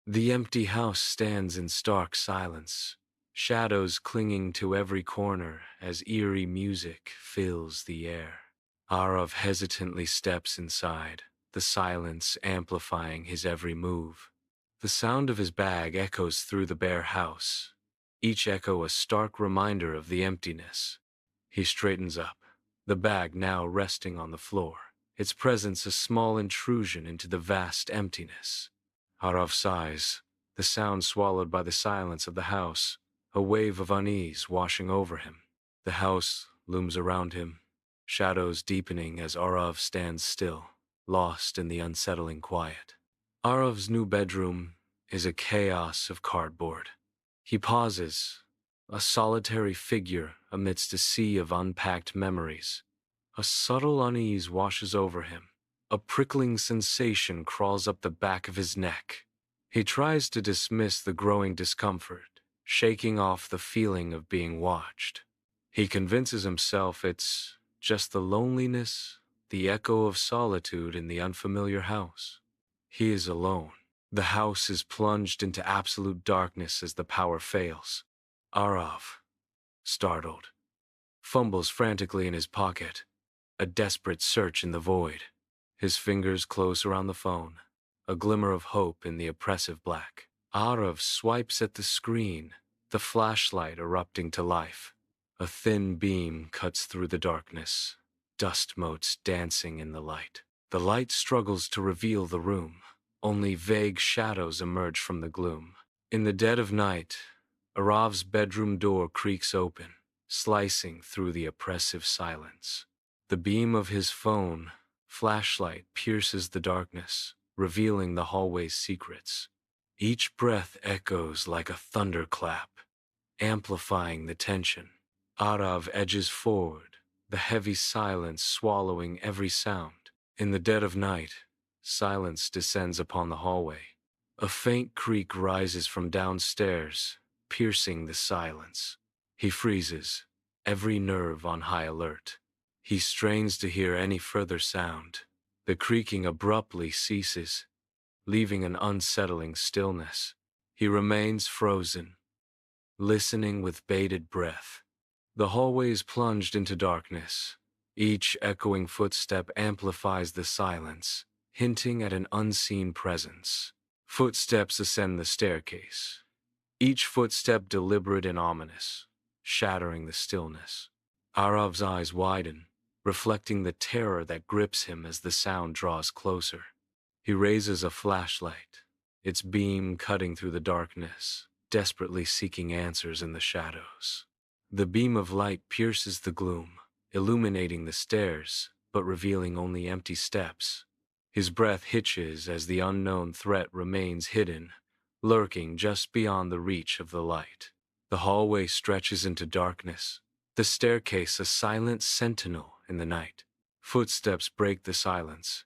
The empty house stands in stark silence, shadows clinging to every corner as eerie music fills the air. Arav hesitantly steps inside, the silence amplifying his every move. The sound of his bag echoes through the bare house, each echo a stark reminder of the emptiness. He straightens up, the bag now resting on the floor, its presence a small intrusion into the vast emptiness. Arav sighs, the sound swallowed by the silence of the house, a wave of unease washing over him. The house looms around him, shadows deepening as Arav stands still, lost in the unsettling quiet. Arav's new bedroom is a chaos of cardboard. He pauses, a solitary figure amidst a sea of unpacked memories. A subtle unease washes over him. A prickling sensation crawls up the back of his neck. He tries to dismiss the growing discomfort, shaking off the feeling of being watched. He convinces himself it's just the loneliness, the echo of solitude in the unfamiliar house. He is alone. The house is plunged into absolute darkness as the power fails. Arav, startled, fumbles frantically in his pocket, a desperate search in the void. His fingers close around the phone, a glimmer of hope in the oppressive black. Arav swipes at the screen, the flashlight erupting to life. A thin beam cuts through the darkness, dust motes dancing in the light. The light struggles to reveal the room. Only vague shadows emerge from the gloom. In the dead of night, Arav's bedroom door creaks open, slicing through the oppressive silence. The beam of his phone flashlight pierces the darkness, revealing the hallway's secrets. Each breath echoes like a thunderclap, amplifying the tension. Arav edges forward, the heavy silence swallowing every sound. In the dead of night, silence descends upon the hallway. A faint creak rises from downstairs, piercing the silence. He freezes, every nerve on high alert. He strains to hear any further sound. The creaking abruptly ceases, leaving an unsettling stillness. He remains frozen, listening with bated breath. The hallway is plunged into darkness. Each echoing footstep amplifies the silence, hinting at an unseen presence. Footsteps ascend the staircase, each footstep deliberate and ominous, shattering the stillness. Arav's eyes widen, reflecting the terror that grips him as the sound draws closer. He raises a flashlight, its beam cutting through the darkness, desperately seeking answers in the shadows. The beam of light pierces the gloom, illuminating the stairs, but revealing only empty steps. His breath hitches as the unknown threat remains hidden, lurking just beyond the reach of the light. The hallway stretches into darkness, the staircase a silent sentinel in the night. Footsteps break the silence,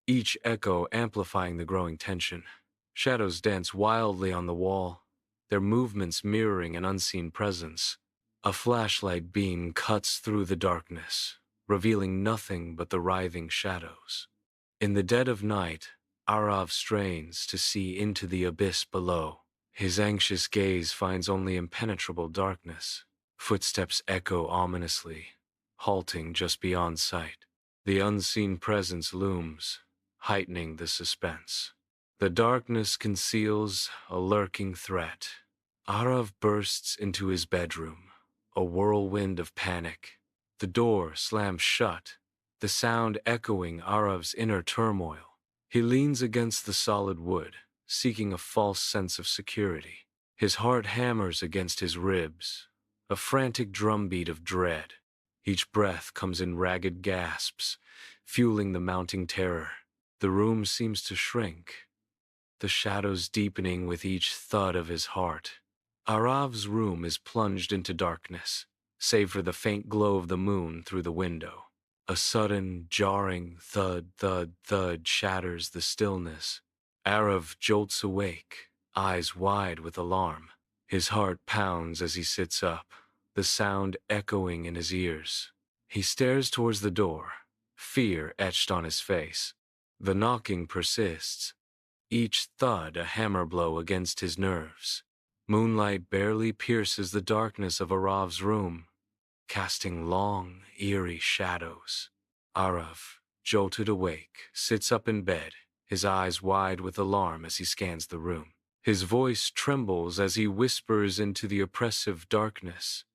each echo amplifying the growing tension. Shadows dance wildly on the wall, their movements mirroring an unseen presence. A flashlight beam cuts through the darkness, revealing nothing but the writhing shadows. In the dead of night, Arav strains to see into the abyss below. His anxious gaze finds only impenetrable darkness. Footsteps echo ominously, halting just beyond sight. The unseen presence looms, heightening the suspense. The darkness conceals a lurking threat. Arav bursts into his bedroom, a whirlwind of panic. The door slams shut, the sound echoing Arav's inner turmoil. He leans against the solid wood, seeking a false sense of security. His heart hammers against his ribs, a frantic drumbeat of dread. Each breath comes in ragged gasps, fueling the mounting terror. The room seems to shrink, the shadows deepening with each thud of his heart. Arav's room is plunged into darkness, save for the faint glow of the moon through the window. A sudden, jarring thud, thud, thud shatters the stillness. Arav jolts awake, eyes wide with alarm. His heart pounds as he sits up, the sound echoing in his ears. He stares towards the door, fear etched on his face. The knocking persists, each thud a hammer blow against his nerves. Moonlight barely pierces the darkness of Arav's room, casting long, eerie shadows. Arav, jolted awake, sits up in bed, his eyes wide with alarm as he scans the room. His voice trembles as he whispers into the oppressive darkness.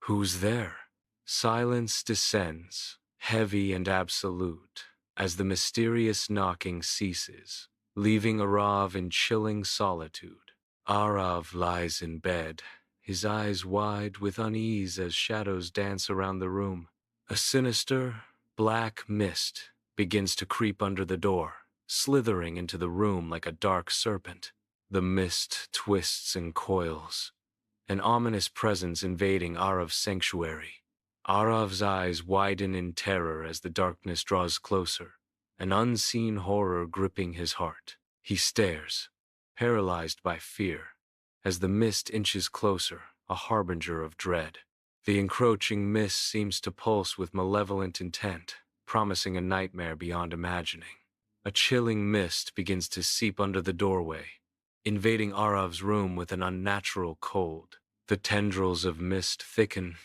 "Who's there?" Silence descends, heavy and absolute, as the mysterious knocking ceases, leaving Arav in chilling solitude. Arav lies in bed, his eyes wide with unease as shadows dance around the room. A sinister, black mist begins to creep under the door, slithering into the room like a dark serpent. The mist twists and coils, an ominous presence invading Arav's sanctuary. Arav's eyes widen in terror as the darkness draws closer, an unseen horror gripping his heart. He stares, paralyzed by fear, as the mist inches closer, a harbinger of dread. The encroaching mist seems to pulse with malevolent intent, promising a nightmare beyond imagining. A chilling mist begins to seep under the doorway, invading Arav's room with an unnatural cold. The tendrils of mist thicken,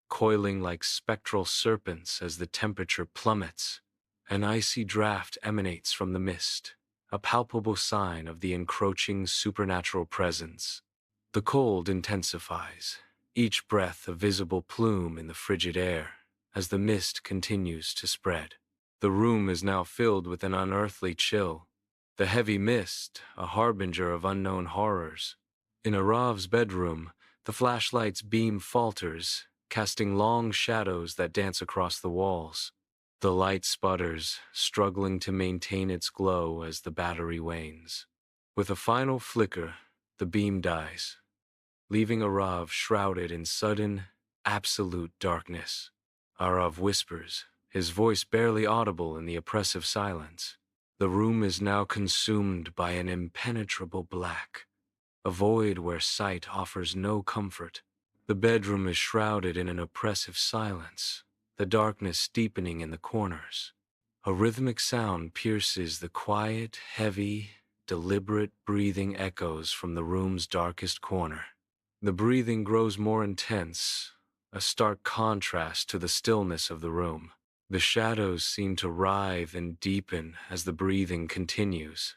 coiling like spectral serpents as the temperature plummets. An icy draft emanates from the mist, a palpable sign of the encroaching supernatural presence. The cold intensifies, each breath a visible plume in the frigid air, as the mist continues to spread. The room is now filled with an unearthly chill, the heavy mist a harbinger of unknown horrors. In Arav's bedroom, the flashlight's beam falters, casting long shadows that dance across the walls. The light sputters, struggling to maintain its glow as the battery wanes. With a final flicker, the beam dies, leaving Arav shrouded in sudden, absolute darkness. Arav whispers, his voice barely audible in the oppressive silence. The room is now consumed by an impenetrable black, a void where sight offers no comfort. The bedroom is shrouded in an oppressive silence, the darkness deepening in the corners. A rhythmic sound pierces the quiet, heavy, deliberate breathing echoes from the room's darkest corner. The breathing grows more intense, a stark contrast to the stillness of the room. The shadows seem to writhe and deepen as the breathing continues,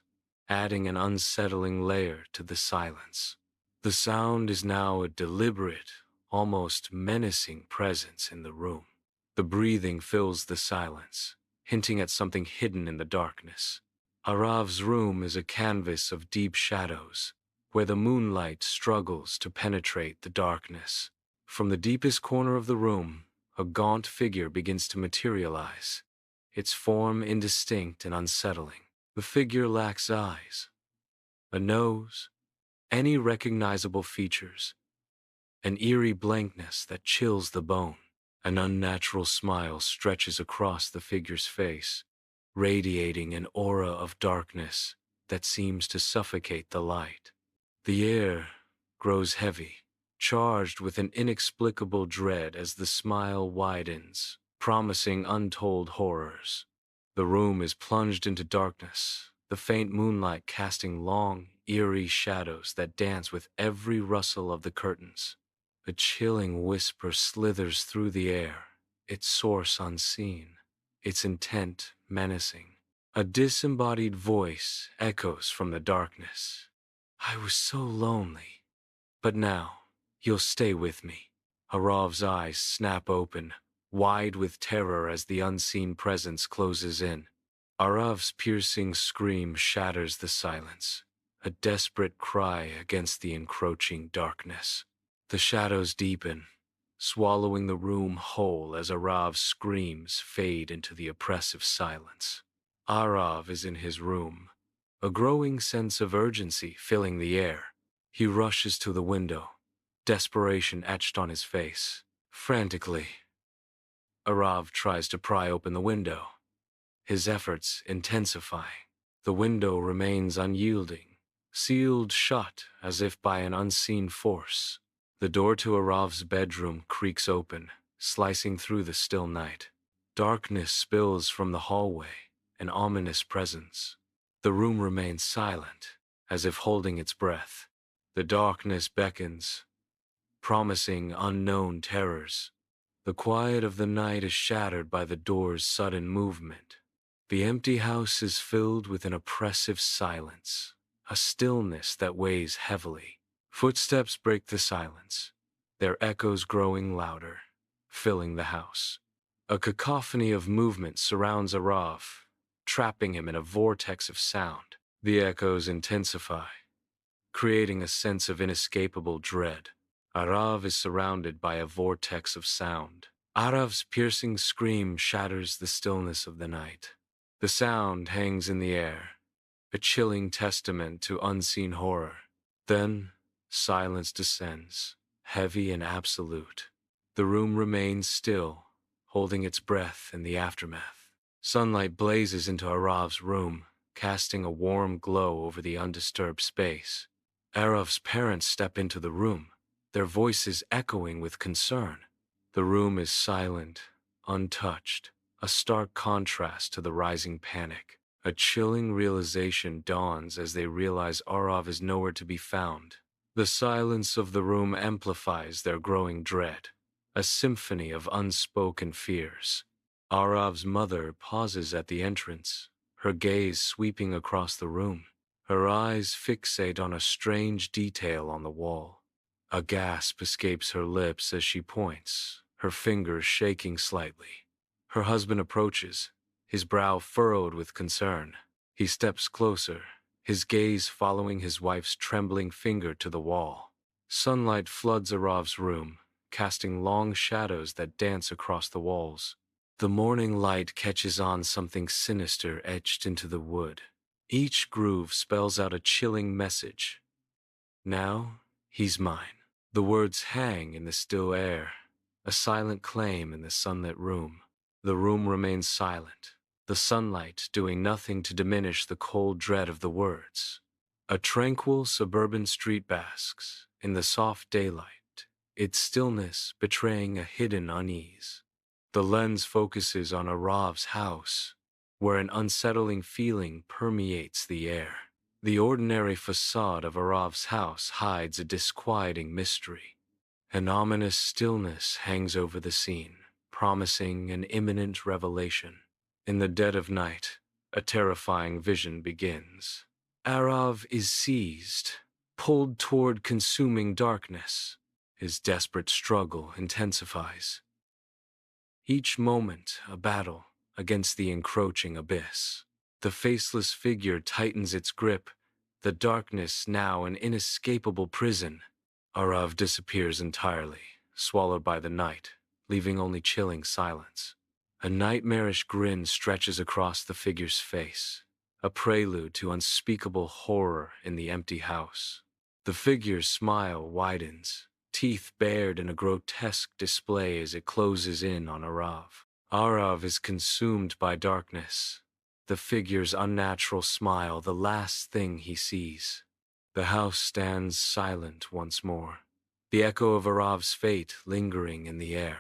adding an unsettling layer to the silence. The sound is now a deliberate, almost menacing presence in the room. The breathing fills the silence, hinting at something hidden in the darkness. Arav's room is a canvas of deep shadows, where the moonlight struggles to penetrate the darkness. From the deepest corner of the room, a gaunt figure begins to materialize, its form indistinct and unsettling. The figure lacks eyes, a nose, any recognizable features, an eerie blankness that chills the bone. An unnatural smile stretches across the figure's face, radiating an aura of darkness that seems to suffocate the light. The air grows heavy, charged with an inexplicable dread as the smile widens, promising untold horrors. The room is plunged into darkness, the faint moonlight casting long, eerie shadows that dance with every rustle of the curtains. A chilling whisper slithers through the air, its source unseen, its intent menacing. A disembodied voice echoes from the darkness. "I was so lonely, but now you'll stay with me." Arav's eyes snap open, wide with terror as the unseen presence closes in. Arav's piercing scream shatters the silence, a desperate cry against the encroaching darkness. The shadows deepen, swallowing the room whole as Arav's screams fade into the oppressive silence. Arav is in his room, a growing sense of urgency filling the air. He rushes to the window, desperation etched on his face. Frantically, Arav tries to pry open the window, his efforts intensifying. The window remains unyielding, sealed shut as if by an unseen force. The door to Arav's bedroom creaks open, slicing through the still night. Darkness spills from the hallway, an ominous presence, The room remains silent, as if holding its breath. The darkness beckons, promising unknown terrors. The quiet of the night is shattered by the door's sudden movement. The empty house is filled with an oppressive silence, a stillness that weighs heavily. Footsteps break the silence, their echoes growing louder, filling the house. A cacophony of movement surrounds Arav, trapping him in a vortex of sound. The echoes intensify, creating a sense of inescapable dread. Arav is surrounded by a vortex of sound. Arav's piercing scream shatters the stillness of the night. The sound hangs in the air, a chilling testament to unseen horror. Then, silence descends, heavy and absolute. The room remains still, holding its breath in the aftermath. Sunlight blazes into Arav's room, casting a warm glow over the undisturbed space. Arav's parents step into the room, their voices echoing with concern. The room is silent, untouched, a stark contrast to the rising panic. A chilling realization dawns as they realize Arav is nowhere to be found. The silence of the room amplifies their growing dread, a symphony of unspoken fears. Arav's mother pauses at the entrance, her gaze sweeping across the room. Her eyes fixate on a strange detail on the wall. A gasp escapes her lips as she points, her fingers shaking slightly. Her husband approaches, his brow furrowed with concern. He steps closer, his gaze following his wife's trembling finger to the wall. Sunlight floods Arav's room, casting long shadows that dance across the walls. The morning light catches on something sinister etched into the wood. Each groove spells out a chilling message. Now, he's mine. The words hang in the still air, a silent claim in the sunlit room. The room remains silent, the sunlight doing nothing to diminish the cold dread of the words. A tranquil suburban street basks in the soft daylight, its stillness betraying a hidden unease. The lens focuses on Arav's house, where an unsettling feeling permeates the air. The ordinary facade of Arav's house hides a disquieting mystery. An ominous stillness hangs over the scene, promising an imminent revelation. In the dead of night, a terrifying vision begins. Arav is seized, pulled toward consuming darkness. His desperate struggle intensifies. Each moment a battle against the encroaching abyss. The faceless figure tightens its grip, the darkness now an inescapable prison. Arav disappears entirely, swallowed by the night, leaving only chilling silence. A nightmarish grin stretches across the figure's face, a prelude to unspeakable horror in the empty house. The figure's smile widens, teeth bared in a grotesque display as it closes in on Arav. Arav is consumed by darkness, the figure's unnatural smile the last thing he sees. The house stands silent once more, the echo of Arav's fate lingering in the air.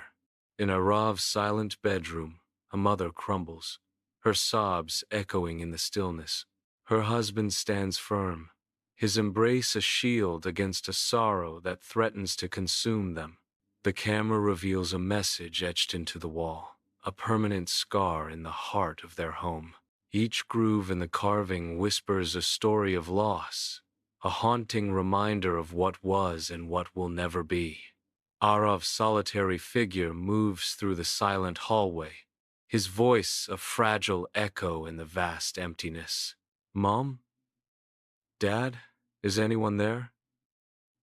In Arav's silent bedroom, a mother crumbles, her sobs echoing in the stillness. Her husband stands firm, his embrace a shield against a sorrow that threatens to consume them. The camera reveals a message etched into the wall, a permanent scar in the heart of their home. Each groove in the carving whispers a story of loss, a haunting reminder of what was and what will never be. Arav's solitary figure moves through the silent hallway, his voice a fragile echo in the vast emptiness. "Mom? Dad? Is anyone there?"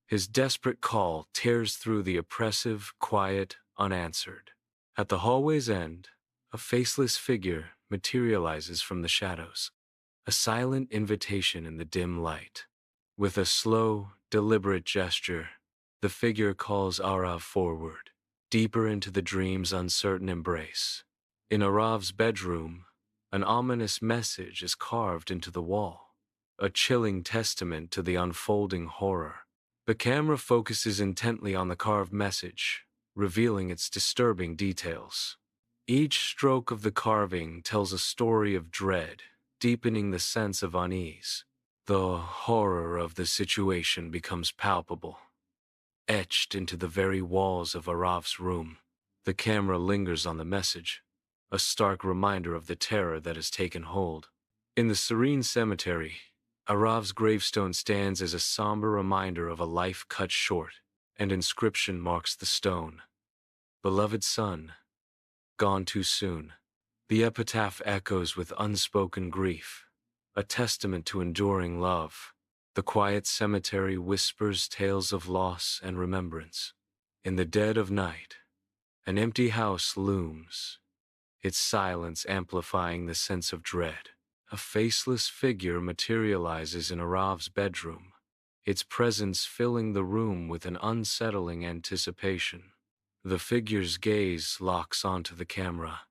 His desperate call tears through the oppressive, quiet, unanswered. At the hallway's end, a faceless figure materializes from the shadows, a silent invitation in the dim light. With a slow, deliberate gesture, the figure calls Arav forward, deeper into the dream's uncertain embrace. In Arav's bedroom, an ominous message is carved into the wall, a chilling testament to the unfolding horror. The camera focuses intently on the carved message, revealing its disturbing details. Each stroke of the carving tells a story of dread, deepening the sense of unease. The horror of the situation becomes palpable, etched into the very walls of Arav's room. The camera lingers on the message, a stark reminder of the terror that has taken hold. In the serene cemetery, Arav's gravestone stands as a somber reminder of a life cut short. An inscription marks the stone. Beloved son, gone too soon. The epitaph echoes with unspoken grief, a testament to enduring love. The quiet cemetery whispers tales of loss and remembrance. In the dead of night, an empty house looms, its silence amplifying the sense of dread. A faceless figure materializes in Arav's bedroom, its presence filling the room with an unsettling anticipation. The figure's gaze locks onto the camera,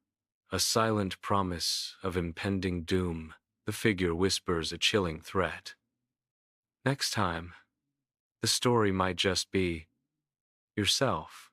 a silent promise of impending doom. The figure whispers a chilling threat. Next time, the story might just be yourself.